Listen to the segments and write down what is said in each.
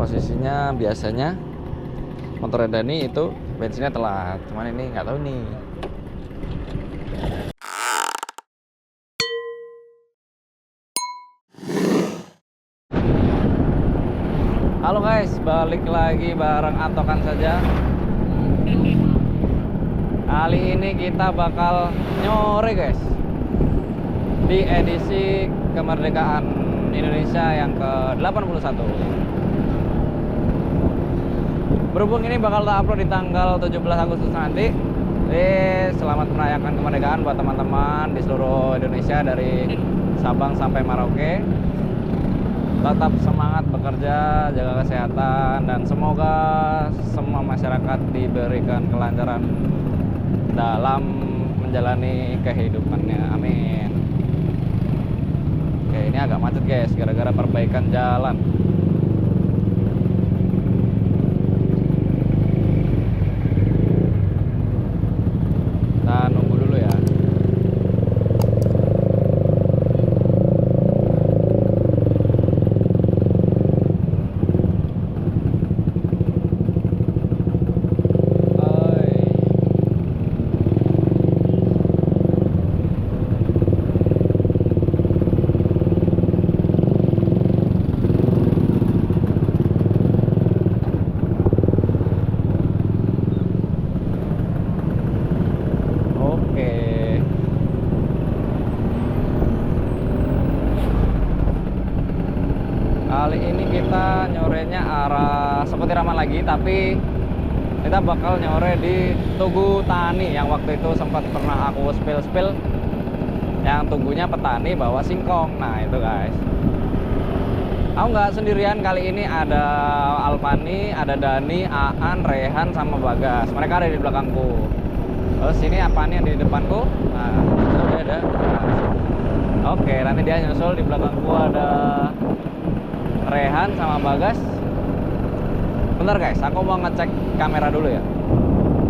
posisinya biasanya motor Dani itu bensinnya telat, cuman ini nggak tahu nih. Halo guys, balik lagi bareng Atokan saja. Kali ini kita bakal nyore guys di edisi kemerdekaan Indonesia yang ke-81. Berhubung ini bakal upload di tanggal 17 Agustus nanti. Jadi selamat merayakan kemerdekaan buat teman-teman di seluruh Indonesia dari Sabang sampai Merauke. Tetap semangat bekerja, jaga kesehatan, dan semoga semua masyarakat diberikan kelancaran dalam menjalani kehidupannya. Amin. Oke, ini agak macet guys, gara-gara perbaikan jalan. Nah, nunggu dulu ya. Kali ini kita nyorenya arah Sepetiraman lagi, tapi kita bakal nyore di Tugu Tani yang waktu itu sempat pernah aku spill yang tugunya petani bawa singkong. Nah itu guys, aku nggak sendirian kali ini, ada Alfani, ada Dani, Aan, Rehan, sama Bagas. Mereka ada di belakangku. Terus ini Apani yang di depanku. Nah itu dia ada. Nah, oke, nanti dia nyusul. Di belakangku ada Rehan sama Bagas. Bentar guys, aku mau ngecek kamera dulu ya.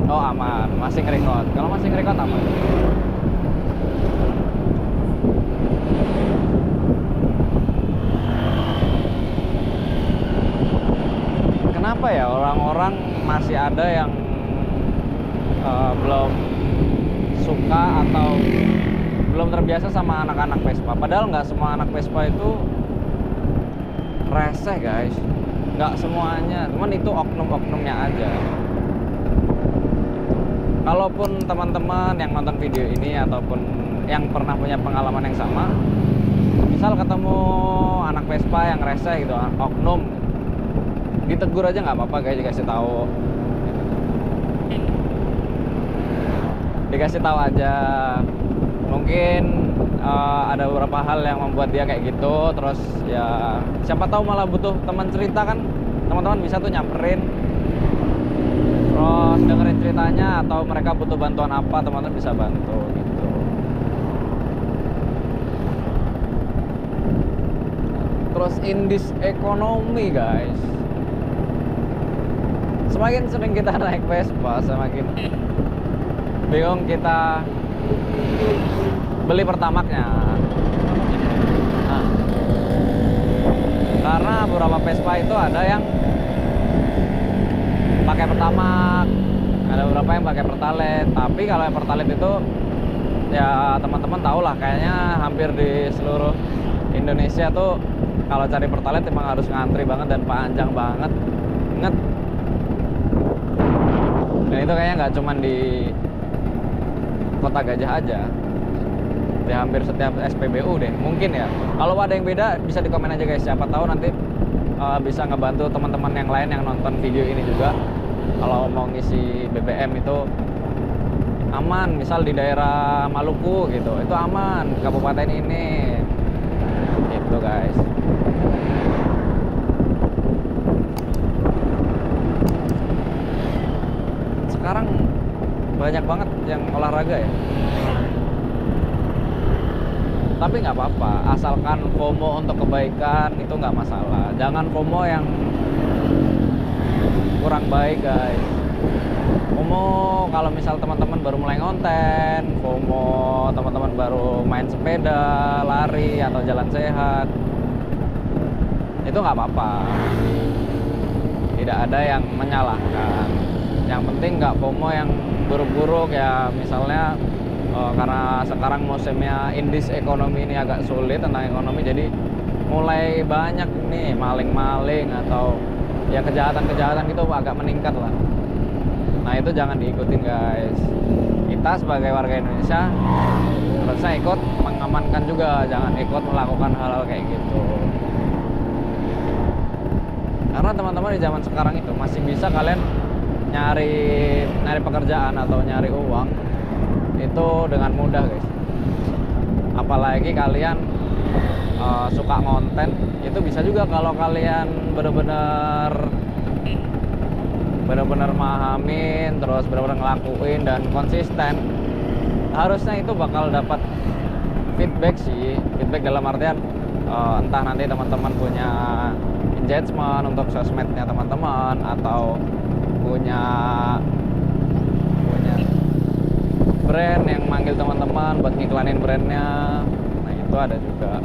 Oh aman, masih nge-record. Kalau masih nge-record aman. Kenapa ya orang-orang masih ada yang belum suka atau belum terbiasa sama anak-anak Vespa? Padahal nggak semua anak Vespa itu reseh guys, nggak semuanya, cuman itu oknum-oknumnya aja. Kalaupun teman-teman yang nonton video ini ataupun yang pernah punya pengalaman yang sama, misal ketemu anak Vespa yang reseh gitu, oknum, ditegur aja nggak apa-apa guys, dikasih tahu aja. Mungkin ada beberapa hal yang membuat dia kayak gitu. Terus ya siapa tahu malah butuh teman cerita kan, teman-teman bisa tuh nyamperin, terus dengerin ceritanya, atau mereka butuh bantuan apa, teman-teman bisa bantu gitu. Terus in this economy guys, semakin sering kita naik Vespa, semakin bingung kita beli pertamaknya. Nah, karena beberapa Vespa itu ada yang pakai pertamak, ada beberapa yang pakai pertalite. Tapi kalau yang pertalite itu ya teman-teman tahu lah, kayaknya hampir di seluruh Indonesia tuh kalau cari pertalite emang harus ngantri banget dan panjang banget. Ingat, dan itu kayaknya nggak cuman di Kota Gajah aja, di hampir setiap SPBU deh mungkin ya. Kalau ada yang beda bisa di komen aja guys, siapa tahu nanti bisa ngebantu teman-teman yang lain yang nonton video ini juga. Kalau mau ngisi BBM itu aman, misal di daerah Maluku gitu, itu aman, kabupaten ini gitu guys. Sekarang banyak banget yang olahraga ya, tapi nggak apa-apa, asalkan FOMO untuk kebaikan itu nggak masalah. Jangan FOMO yang kurang baik guys. FOMO kalau misal teman-teman baru mulai ngonten, FOMO teman-teman baru main sepeda, lari, atau jalan sehat, itu nggak apa-apa. ada yang menyalahkan. Yang penting nggak FOMO yang buruk-buruk ya, misalnya karena sekarang musimnya indis ekonomi ini agak sulit tentang ekonomi, jadi mulai banyak nih maling-maling atau ya kejahatan-kejahatan gitu agak meningkat lah. Nah itu jangan diikutin guys. Kita sebagai warga Indonesia harusnya ikut mengamankan juga, jangan ikut melakukan hal-hal kayak gitu. Karena teman-teman di zaman sekarang itu masih bisa kalian nyari pekerjaan atau nyari uang itu dengan mudah guys. Apalagi kalian suka konten, itu bisa juga kalau kalian benar-benar mahamin, terus benar-benar ngelakuin dan konsisten, harusnya itu bakal dapat feedback sih. Feedback dalam artian entah nanti teman-teman punya engagement untuk sosmednya teman-teman, atau punya brand yang manggil teman-teman buat ngiklanin brandnya. Nah itu ada juga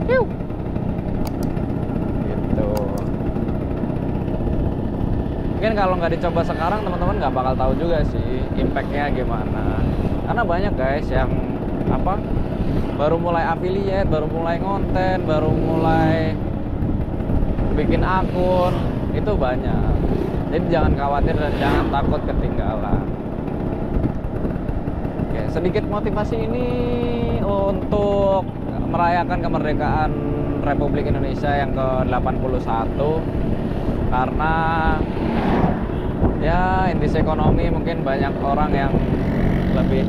gitu. Mungkin kalau nggak dicoba sekarang teman-teman nggak bakal tahu juga sih impactnya gimana. Karena banyak guys yang baru mulai affiliate, baru mulai konten, baru mulai bikin akun, itu banyak. Jadi jangan khawatir dan jangan takut ketinggalan. Oke, sedikit motivasi ini untuk merayakan kemerdekaan Republik Indonesia yang ke-81. Karena ya indis ekonomi mungkin banyak orang yang lebih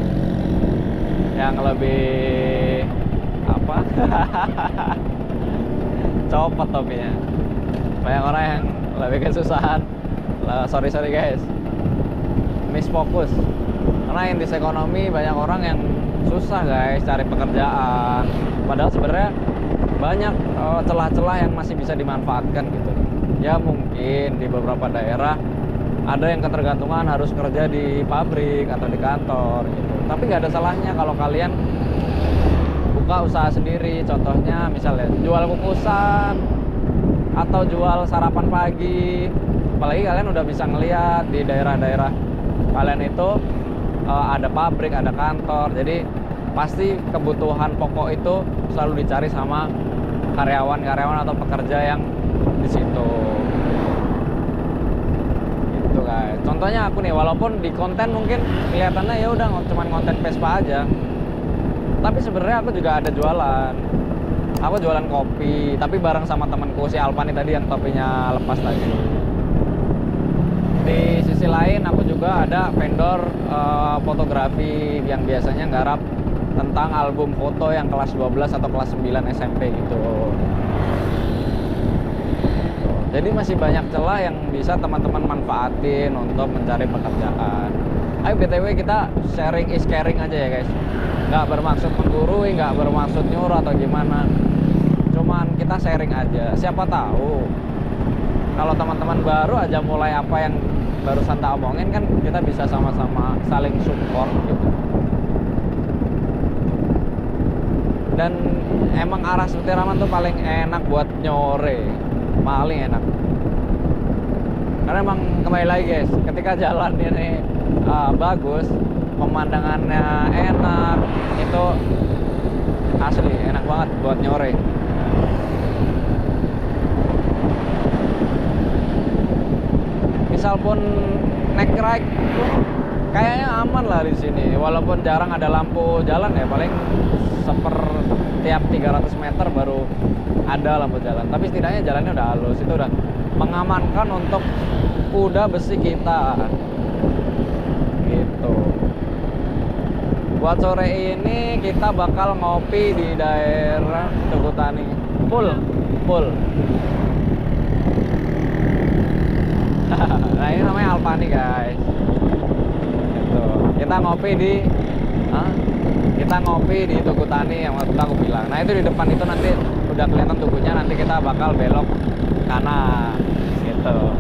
copot topinya. Banyak orang yang lebih kesusahan. Sorry guys, misfokus. Karena indis ekonomi banyak orang yang susah guys cari pekerjaan. Padahal sebenarnya banyak celah-celah yang masih bisa dimanfaatkan gitu. Ya mungkin di beberapa daerah ada yang ketergantungan harus kerja di pabrik atau di kantor gitu. Tapi nggak ada salahnya kalau kalian buka usaha sendiri. Contohnya misalnya jual kukusan atau jual sarapan pagi. Apalagi kalian udah bisa ngeliat di daerah-daerah kalian itu ada pabrik, ada kantor. Jadi pasti kebutuhan pokok itu selalu dicari sama karyawan atau pekerja yang di situ. Gitu guys. Contohnya aku nih, walaupun di konten mungkin kelihatannya ya udah cuman konten Vespa aja. Tapi sebenarnya aku juga ada jualan. Aku jualan kopi, tapi bareng sama temanku si Alpani tadi yang topinya lepas tadi. Di sisi lain aku juga ada vendor fotografi yang biasanya nggarap tentang album foto yang kelas 12 atau kelas 9 SMP gitu. Jadi masih banyak celah yang bisa teman-teman manfaatin untuk mencari pekerjaan. Ayo BTW kita sharing is caring aja ya guys. Nggak bermaksud menggurui, nggak bermaksud nyuruh atau gimana. Cuman kita sharing aja. Siapa tahu kalau teman-teman baru aja mulai apa yang barusan tak omongin, kan kita bisa sama-sama saling support gitu. Dan emang arah Sepetiraman tuh paling enak buat nyore, paling enak. Karena emang kembali lagi guys, ketika jalan ini bagus, pemandangannya enak, itu asli enak banget buat nyore. Misal pun naik ride kayaknya aman lah di sini, walaupun jarang ada lampu jalan ya, paling tiap 300 meter baru ada lampu jalan. Tapi setidaknya jalannya udah halus, itu udah mengamankan untuk kuda besi kita gitu. Buat sore ini kita bakal ngopi di daerah Tugu Tani. Full nah ini namanya Alpani guys gitu. Kita ngopi di Tugu Tani yang waktu aku bilang. Nah itu di depan itu nanti udah kelihatan tugunya, nanti kita bakal belok kanan gitu.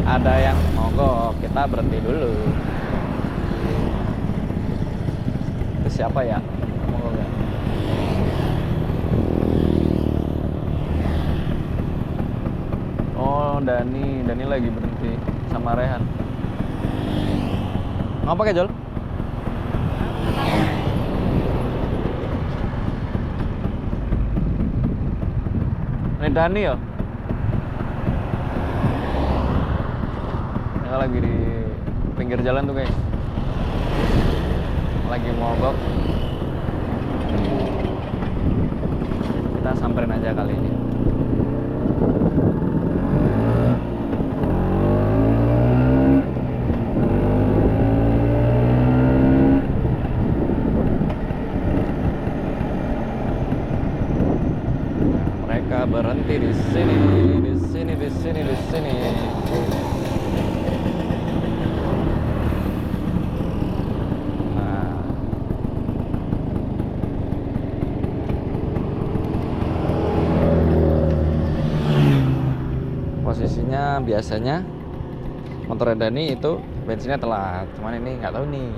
Ada yang mogok, kita berhenti dulu. Itu siapa ya? Mogok ya? Dani lagi berhenti sama Rehan. Ngapa ke Jol? Ini Dani ya? Ini lagi di pinggir jalan tuh guys. Lagi mogok. Kita samperin aja kali ini. Berhenti di sini. Nah, posisinya biasanya motor Dani itu bensinnya telat, cuman ini nggak tahu nih.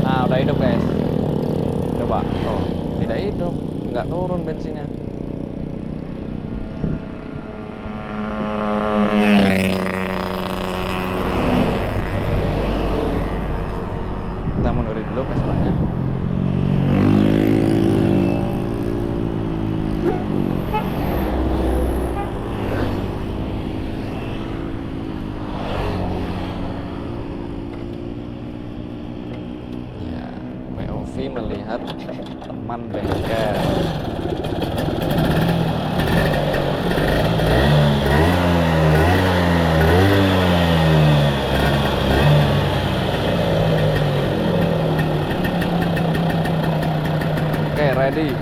Nah, udah hidup guys. Coba, oh, tidak hidup, nggak turun bensinnya. Kita mundurin dulu Vespa-nya. Ya, POV melihat teman bengkel. Oke, ready.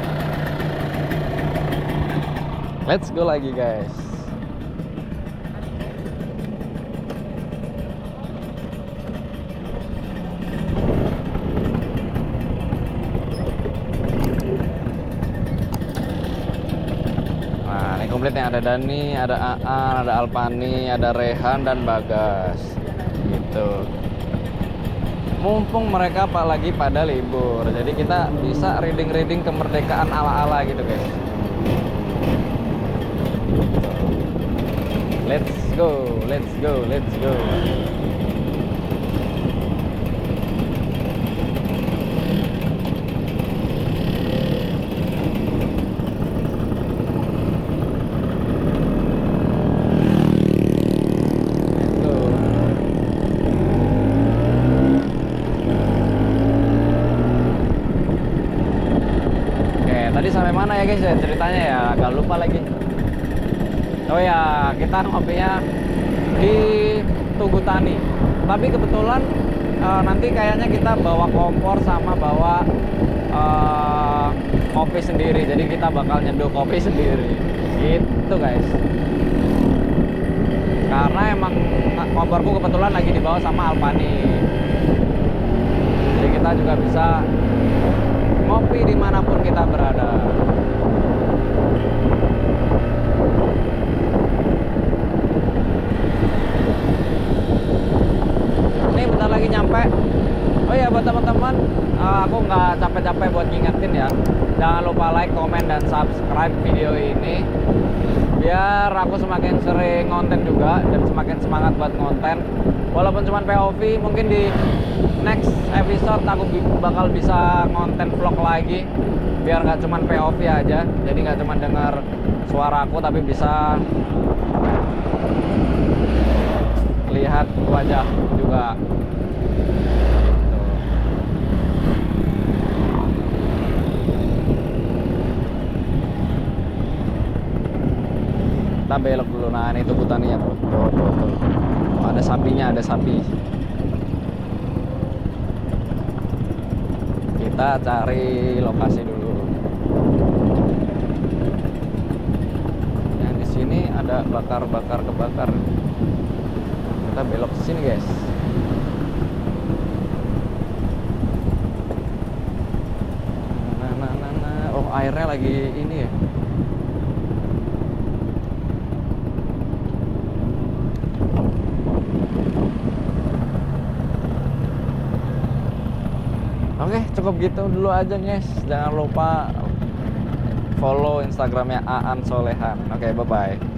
Let's go lagi guys. Nah, ini komplitnya ada Dani, ada Aan, ada Alpani, ada Rehan dan Bagas. Gitu. Mumpung mereka lagi pada libur, jadi kita bisa reading kemerdekaan ala-ala gitu guys. Let's go. Tadi sampai mana ya guys ya ceritanya ya, agak lupa lagi. Oh ya, kita ngopinya di Tugu Tani. Tapi kebetulan nanti kayaknya kita bawa kompor sama bawa kopi sendiri. Jadi kita bakal nyeduh kopi sendiri. Gitu guys. Karena emang komporku kebetulan lagi dibawa sama Alpani. Jadi kita juga bisa ngopi dimanapun kita berada. Ini bentar lagi nyampe. Oh ya, buat teman-teman, aku nggak capek-capek buat ngingetin ya. Jangan lupa like, comment, dan subscribe video ini. Biar aku semakin sering konten juga dan semakin semangat buat konten. Walaupun cuma POV, mungkin di next episode aku bakal bisa konten vlog lagi. Biar nggak cuma POV aja, jadi nggak cuma dengar suara aku, tapi bisa lihat wajah juga. Kita belok dulu. Nah, ini Tugu Taninya tuh. Tuh. Oh, ada sapinya, ada sapi. Kita cari lokasi dulu. Yang di sini ada bakar kebakar. Kita belok ke sini, guys. Nah. Oh, airnya lagi ini ya. Oke, cukup gitu dulu aja, guys. Jangan lupa follow Instagramnya Aan Solehan. Oke, bye-bye.